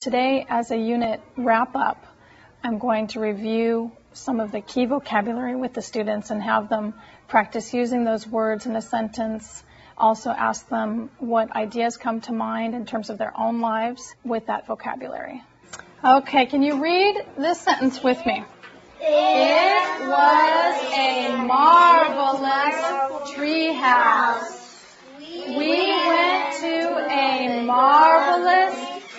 Today, as a unit wrap-up, I'm going to review some of the key vocabulary with the students and have them practice using those words in a sentence. Also ask them what ideas come to mind in terms of their own lives with that vocabulary. Okay, can you read this sentence with me? It was a marvelous treehouse. We went to a marvelous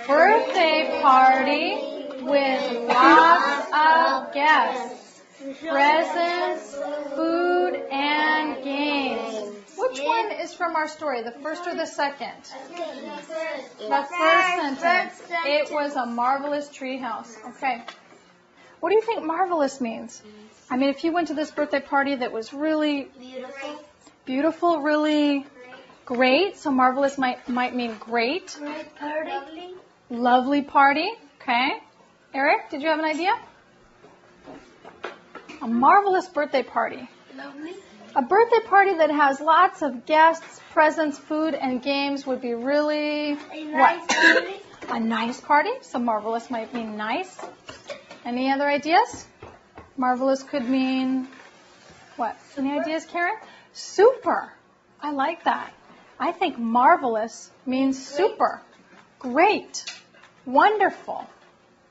birthday party with lots of guests, presents, food, and games. Which one is from our story, the first or the second? The first sentence. It was a marvelous treehouse. Okay. What do you think marvelous means? I mean, if you went to this birthday party that was really beautiful, really great, so marvelous might mean great. Lovely party. Okay. Eric, did you have an idea? A marvelous birthday party. Lovely. A birthday party that has lots of guests, presents, food, and games would be really what? A nice party. So marvelous might mean nice. Any other ideas? Marvelous could mean what? Any ideas, Karen? Super. I like that. I think marvelous means super, great, wonderful,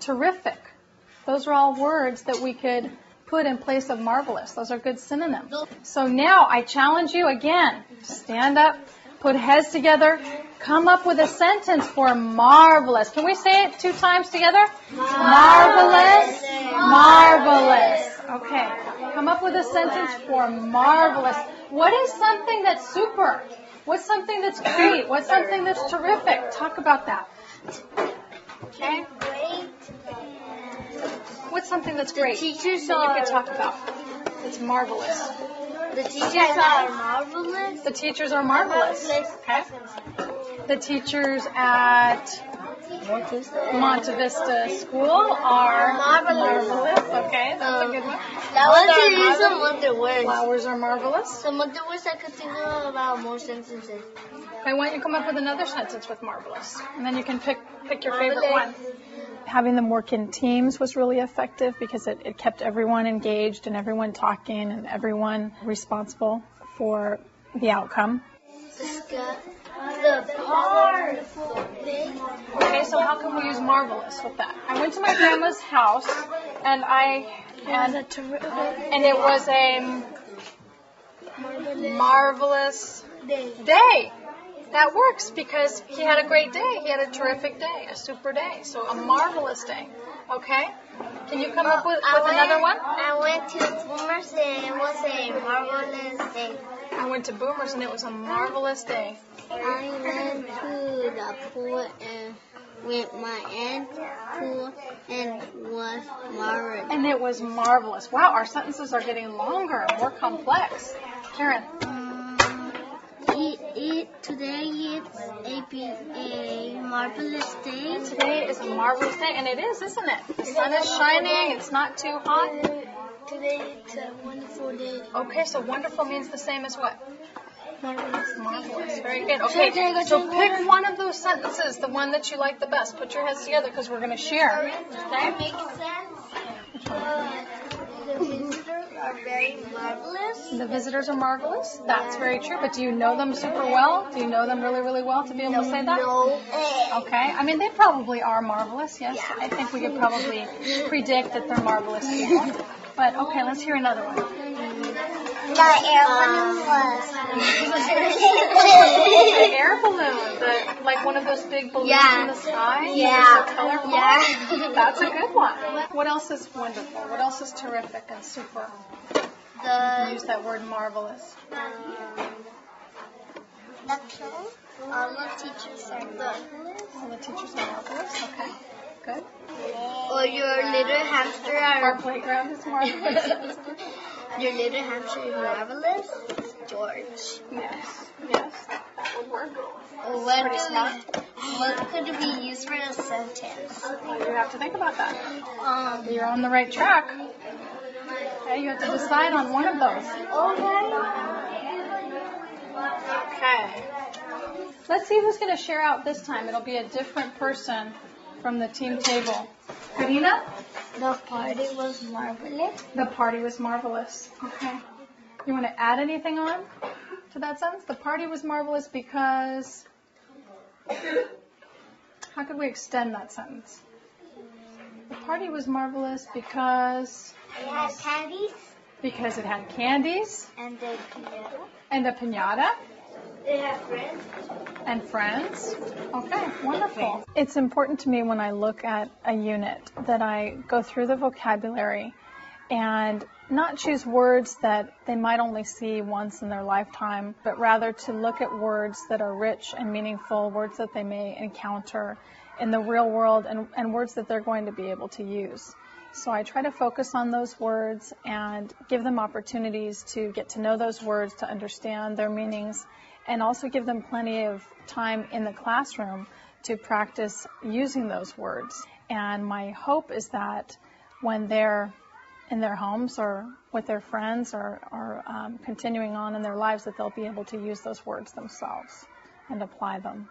terrific. Those are all words that we could put in place of marvelous. Those are good synonyms. So now I challenge you again. Stand up, put heads together, come up with a sentence for marvelous. Can we say it 2 times together? Marvelous, marvelous. Okay, come up with a sentence for marvelous. What is something that's super? What's something that's great? What's something that's terrific? Talk about that. Okay? What's something that's great that you could talk about? It's marvelous. The teachers are marvelous. The teachers are marvelous. Okay. The teachers at Monte Vista School are marvelous. Okay, that's a good one. Flowers are marvelous. Some other words I could think of about more sentences. I want you to come up with another sentence with marvelous, and then you can pick your favorite one. Having them work in teams was really effective because it kept everyone engaged and everyone talking and everyone responsible for the outcome. Okay, so how can we use marvelous with that? I went to my grandma's house and it was a marvelous day. That works because he had a great day. He had a terrific day, a super day. So a marvelous day. Okay? Can you come up with another one? I went to Boomers and it was a marvelous day. I went to Boomers and it was a marvelous day. I went to the pool and with my aunt's pool and it was marvelous. And it was marvelous. Wow, our sentences are getting longer and more complex. Karen. Today is a marvelous day. Today is a marvelous day, and it is, isn't it? The sun is shining. It's not too hot. Today it's a wonderful day. Okay, so wonderful means the same as what? Marvelous. Marvelous. Very good. Okay, so pick one of those sentences, the one that you like the best. Put your heads together because we're going to share. Okay? Makes sense. The visitors are very marvelous. The visitors are marvelous. That's very true. But do you know them super well? Do you know them really, really well to be able to say that? No. Okay. I mean, they probably are marvelous. Yes. Yeah. I think we could probably predict that they're marvelous people. But okay, let's hear another one. The air balloon was. The air balloon, like one of those big balloons in the sky. Yeah. Colorful. Yeah. That's a good one. What else is wonderful? What else is terrific and super? Use that word marvelous. All the teachers are marvelous. All the teachers are marvelous. Okay. Good. Or your little hamster Our playground is marvelous. Your little hamster is marvelous. George. Yes. Yes. That would work. What could it be used for a sentence? Well, you have to think about that. You're on the right track. Okay, you have to decide on one of those. Okay. Let's see who's going to share out this time. It'll be a different person from the team table. Karina? The party was marvelous. The party was marvelous. Okay. You want to add anything on to that sentence? The party was marvelous because... How could we extend that sentence? The party was marvelous because... It had candies. Because it had candies. And the piñata. And a piñata. It had friends. And friends. Okay, wonderful. It's important to me when I look at a unit that I go through the vocabulary and not choose words that they might only see once in their lifetime, but rather to look at words that are rich and meaningful, words that they may encounter in the real world, and words that they're going to be able to use. So I try to focus on those words and give them opportunities to get to know those words, to understand their meanings, and also give them plenty of time in the classroom to practice using those words. And my hope is that when they're in their homes or with their friends or continuing on in their lives, that they'll be able to use those words themselves and apply them.